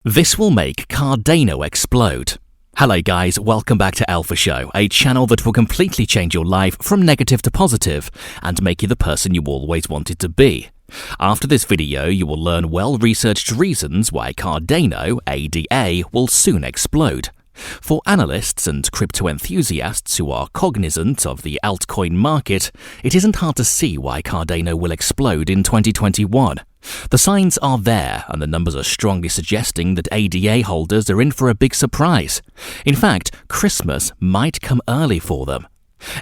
This will make Cardano explode. Hello guys, welcome back to Alpha Show, a channel that will completely change your life from negative to positive and make you the person you always wanted to be. After this video, you will learn well-researched reasons why Cardano, ADA, will soon explode. For analysts and crypto enthusiasts who are cognizant of the altcoin market, it isn't hard to see why Cardano will explode in 2021. The signs are there, and the numbers are strongly suggesting that ADA holders are in for a big surprise. In fact, Christmas might come early for them.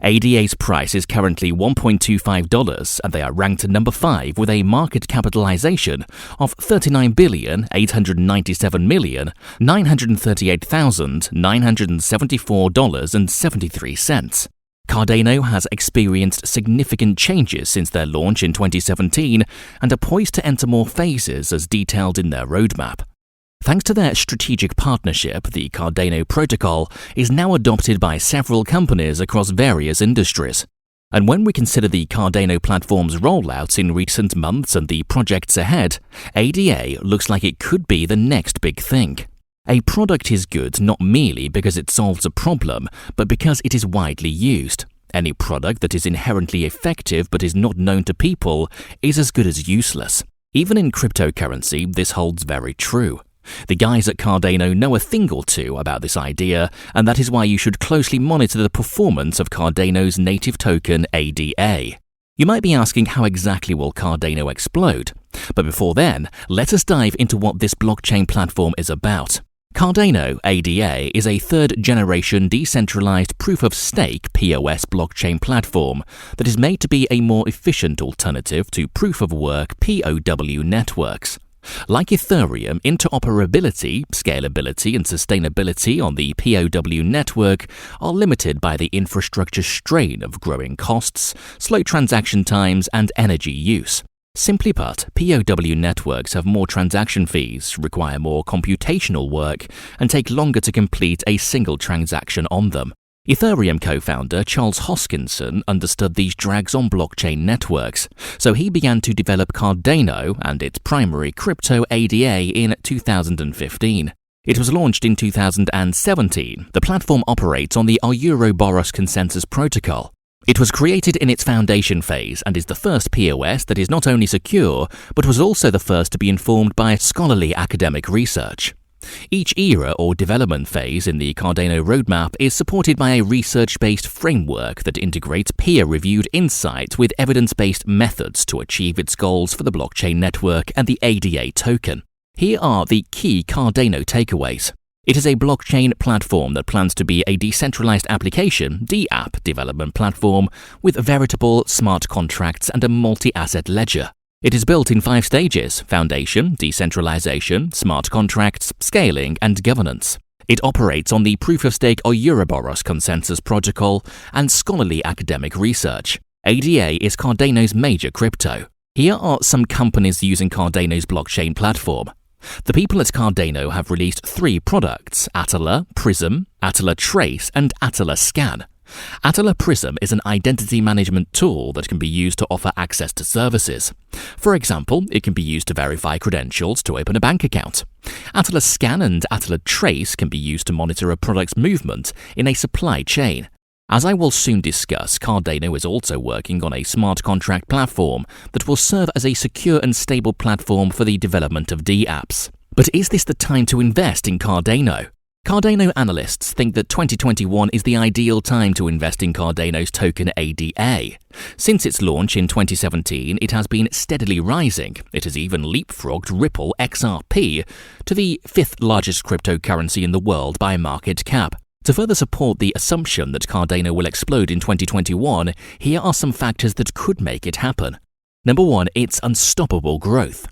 ADA's price is currently $1.25, and they are ranked number 5 with a market capitalization of $39,897,938,974.73. Cardano has experienced significant changes since their launch in 2017 and are poised to enter more phases as detailed in their roadmap. Thanks to their strategic partnership, the Cardano protocol is now adopted by several companies across various industries. And when we consider the Cardano platform's rollouts in recent months and the projects ahead, ADA looks like it could be the next big thing. A product is good not merely because it solves a problem, but because it is widely used. Any product that is inherently effective but is not known to people is as good as useless. Even in cryptocurrency, this holds very true. The guys at Cardano know a thing or two about this idea, and that is why you should closely monitor the performance of Cardano's native token ADA. You might be asking how exactly will Cardano explode? But before then, let us dive into what this blockchain platform is about. Cardano ADA is a third-generation decentralized proof-of-stake POS blockchain platform that is made to be a more efficient alternative to proof-of-work POW networks. Like Ethereum, interoperability, scalability, and sustainability on the POW network are limited by the infrastructure strain of growing costs, slow transaction times, and energy use. Simply put, POW networks have more transaction fees, require more computational work, and take longer to complete a single transaction on them. Ethereum co-founder Charles Hoskinson understood these drags on blockchain networks, so he began to develop Cardano and its primary crypto ADA in 2015. It was launched in 2017. The platform operates on the Ouroboros consensus protocol. It was created in its foundation phase and is the first POS that is not only secure, but was also the first to be informed by scholarly academic research. Each era or development phase in the Cardano roadmap is supported by a research-based framework that integrates peer-reviewed insight with evidence-based methods to achieve its goals for the blockchain network and the ADA token. Here are the key Cardano takeaways. It is a blockchain platform that plans to be a decentralized application (DApp) development platform with veritable smart contracts and a multi-asset ledger. It is built in 5 stages: foundation, decentralization, smart contracts, scaling, and governance. It operates on the proof-of-stake Ouroboros consensus protocol and scholarly academic research. ADA is Cardano's major crypto. Here are some companies using Cardano's blockchain platform. The people at Cardano have released 3 products: Attila, Prism, Attila Trace, and Attila Scan. Attila Prism is an identity management tool that can be used to offer access to services. For example, it can be used to verify credentials to open a bank account. Attila Scan and Attila Trace can be used to monitor a product's movement in a supply chain. As I will soon discuss, Cardano is also working on a smart contract platform that will serve as a secure and stable platform for the development of DApps. But is this the time to invest in Cardano? Cardano analysts think that 2021 is the ideal time to invest in Cardano's token ADA. Since its launch in 2017, it has been steadily rising. It has even leapfrogged Ripple XRP to the 5th largest cryptocurrency in the world by market cap. To further support the assumption that Cardano will explode in 2021, here are some factors that could make it happen. Number 1, its unstoppable growth.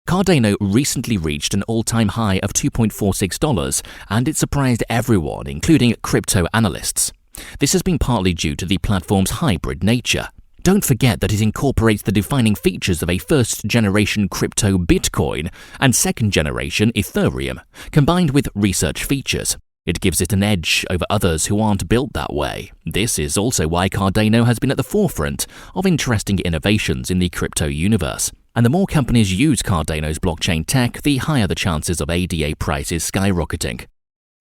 Cardano recently reached an all-time high of $2.46, and it surprised everyone, including crypto analysts. This has been partly due to the platform's hybrid nature. Don't forget that it incorporates the defining features of a first-generation crypto Bitcoin and second-generation Ethereum, combined with research features. It gives it an edge over others who aren't built that way. This is also why Cardano has been at the forefront of interesting innovations in the crypto universe. And the more companies use Cardano's blockchain tech, the higher the chances of ADA prices skyrocketing.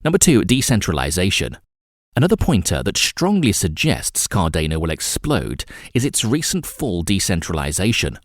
Number 2, decentralization. Another pointer that strongly suggests Cardano will explode is its recent full decentralization.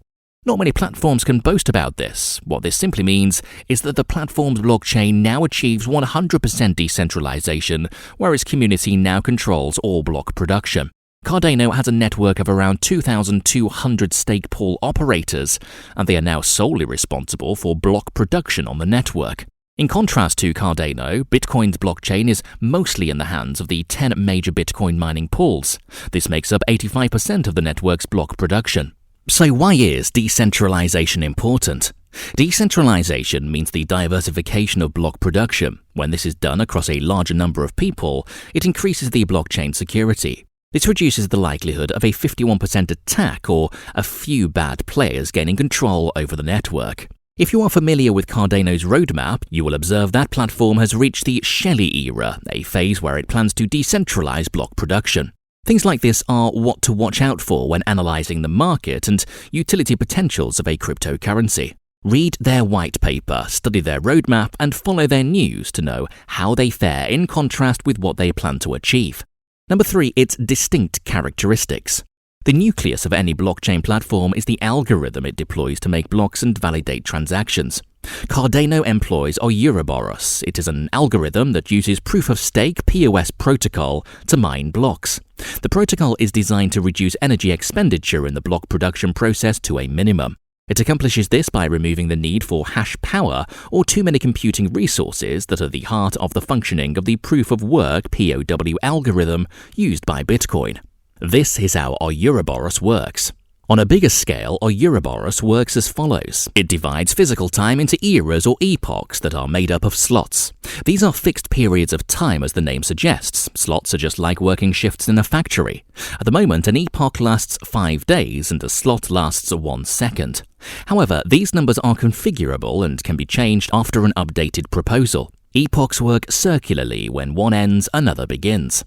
Not many platforms can boast about this. What this simply means is that the platform's blockchain now achieves 100% decentralization, where its community now controls all block production. Cardano has a network of around 2,200 stake pool operators, and they are now solely responsible for block production on the network. In contrast to Cardano, Bitcoin's blockchain is mostly in the hands of the 10 major Bitcoin mining pools. This makes up 85% of the network's block production. So why is decentralization important? Decentralization means the diversification of block production. When this is done across a larger number of people, it increases the blockchain security. This reduces the likelihood of a 51% attack or a few bad players gaining control over the network. If you are familiar with Cardano's roadmap, you will observe that platform has reached the Shelley era, a phase where it plans to decentralize block production. Things like this are what to watch out for when analyzing the market and utility potentials of a cryptocurrency. Read their white paper, study their roadmap, and follow their news to know how they fare in contrast with what they plan to achieve. Number 3, its distinct characteristics. The nucleus of any blockchain platform is the algorithm it deploys to make blocks and validate transactions. Cardano employs Ouroboros. It is an algorithm that uses proof-of-stake POS protocol to mine blocks. The protocol is designed to reduce energy expenditure in the block production process to a minimum. It accomplishes this by removing the need for hash power or too many computing resources that are the heart of the functioning of the proof-of-work POW algorithm used by Bitcoin. This is how Ouroboros works. On a bigger scale, Ouroboros works as follows. It divides physical time into eras or epochs that are made up of slots. These are fixed periods of time, as the name suggests. Slots are just like working shifts in a factory. At the moment, an epoch lasts 5 days and a slot lasts 1 second. However, these numbers are configurable and can be changed after an updated proposal. Epochs work circularly. When one ends, another begins.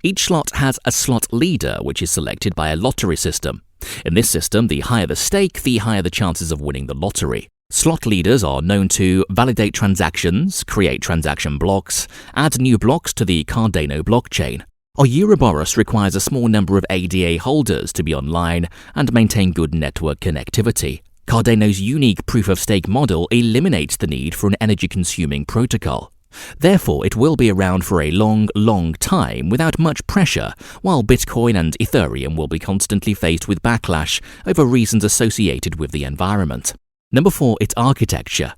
Each slot has a slot leader, which is selected by a lottery system. In this system, the higher the stake, the higher the chances of winning the lottery. Slot leaders are known to validate transactions, create transaction blocks, add new blocks to the Cardano blockchain. Ouroboros requires a small number of ADA holders to be online and maintain good network connectivity. Cardano's unique proof-of-stake model eliminates the need for an energy-consuming protocol. Therefore, it will be around for a long time without much pressure, while Bitcoin and Ethereum will be constantly faced with backlash over reasons associated with the environment. Number 4, its architecture.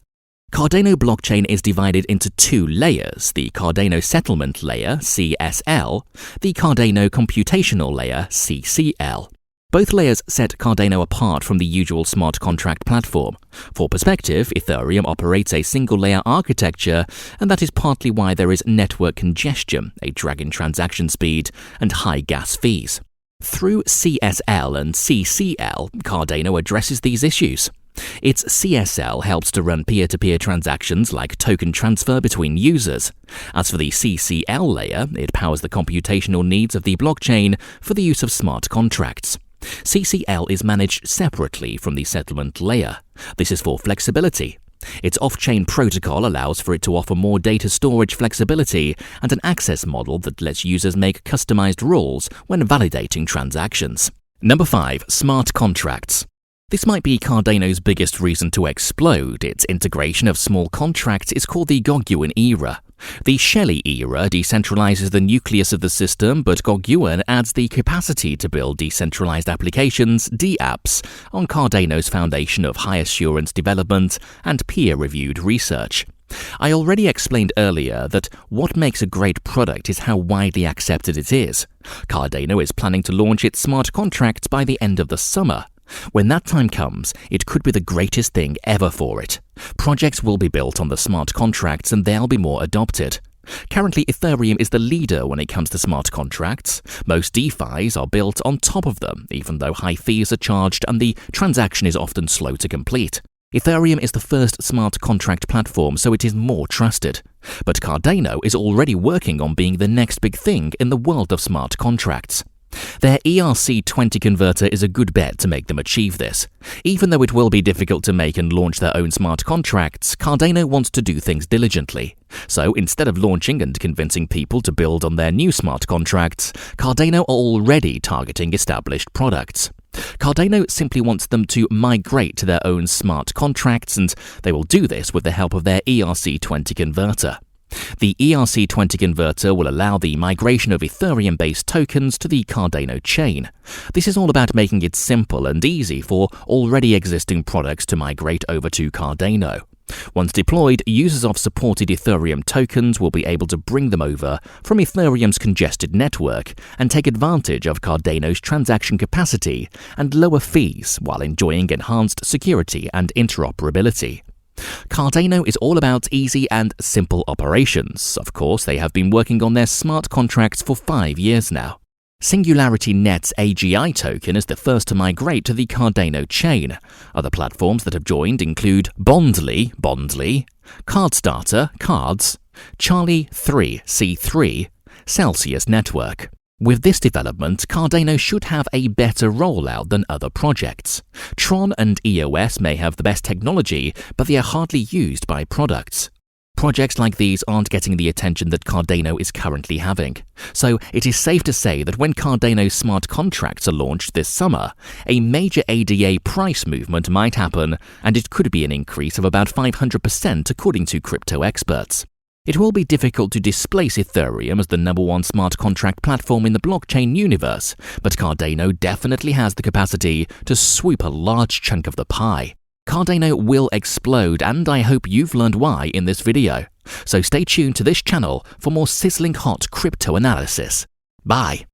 Cardano blockchain is divided into 2 layers, the Cardano settlement layer, CSL, the Cardano computational layer, CCL. Both layers set Cardano apart from the usual smart contract platform. For perspective, Ethereum operates a single-layer architecture, and that is partly why there is network congestion, a drag in transaction speed, and high gas fees. Through CSL and CCL, Cardano addresses these issues. Its CSL helps to run peer-to-peer transactions like token transfer between users. As for the CCL layer, it powers the computational needs of the blockchain for the use of smart contracts. CCL is managed separately from the settlement layer. This is for flexibility. Its off-chain protocol allows for it to offer more data storage flexibility and an access model that lets users make customized rules when validating transactions. Number 5, smart contracts. This might be Cardano's biggest reason to explode. Its integration of small contracts is called the Goguin era. The Shelley era decentralizes the nucleus of the system, but Goguin adds the capacity to build decentralized applications, DApps, on Cardano's foundation of high-assurance development and peer-reviewed research. I already explained earlier that what makes a great product is how widely accepted it is. Cardano is planning to launch its smart contracts by the end of the summer. When that time comes, it could be the greatest thing ever for it. Projects will be built on the smart contracts and they'll be more adopted. Currently, Ethereum is the leader when it comes to smart contracts. Most DeFis are built on top of them, even though high fees are charged and the transaction is often slow to complete. Ethereum is the first smart contract platform, so it is more trusted. But Cardano is already working on being the next big thing in the world of smart contracts. Their ERC20 converter is a good bet to make them achieve this. Even though it will be difficult to make and launch their own smart contracts, Cardano wants to do things diligently. So instead of launching and convincing people to build on their new smart contracts, Cardano are already targeting established products. Cardano simply wants them to migrate to their own smart contracts, and they will do this with the help of their ERC20 converter. The ERC20 converter will allow the migration of Ethereum-based tokens to the Cardano chain. This is all about making it simple and easy for already existing products to migrate over to Cardano. Once deployed, users of supported Ethereum tokens will be able to bring them over from Ethereum's congested network and take advantage of Cardano's transaction capacity and lower fees while enjoying enhanced security and interoperability. Cardano is all about easy and simple operations. Of course, they have been working on their smart contracts for 5 years now. Singularity Net's AGI token is the first to migrate to the Cardano chain. Other platforms that have joined include Bondly, Cardstarter, Cards, Charlie 3, C3, Celsius Network. With this development, Cardano should have a better rollout than other projects. Tron and EOS may have the best technology, but they are hardly used by products. Projects like these aren't getting the attention that Cardano is currently having. So it is safe to say that when Cardano's smart contracts are launched this summer, a major ADA price movement might happen, and it could be an increase of about 500% according to crypto experts. It will be difficult to displace Ethereum as the #1 smart contract platform in the blockchain universe, but Cardano definitely has the capacity to swoop a large chunk of the pie. Cardano will explode, and I hope you've learned why in this video. So stay tuned to this channel for more sizzling hot crypto analysis. Bye!